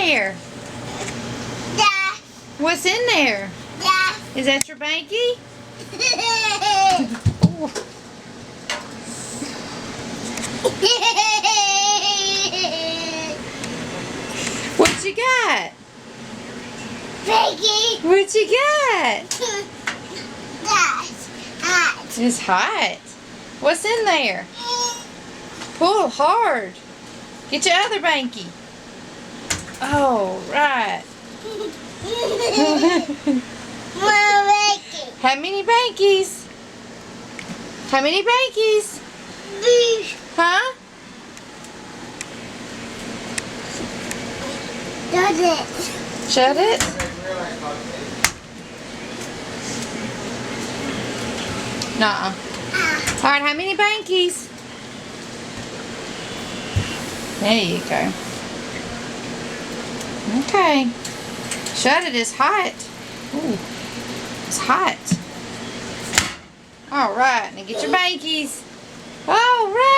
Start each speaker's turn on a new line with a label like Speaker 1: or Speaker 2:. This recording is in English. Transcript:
Speaker 1: there?
Speaker 2: Yeah.
Speaker 1: What's in there?
Speaker 2: Yeah.
Speaker 1: Is that your banky? What you got?
Speaker 2: Piggy.
Speaker 1: What you got?
Speaker 2: That's hot.
Speaker 1: It's hot. What's in there? Pull hard. Get your other banky. Oh, right.
Speaker 2: More Piggy.
Speaker 1: How many bankies? How many bankies? Huh?
Speaker 2: Does it?
Speaker 1: Shut it. Nuh-uh. Alright, how many bankies? There you go. Okay. Shut it, it's hot. Ooh. It's hot. Alright, now get your bankies. Alright.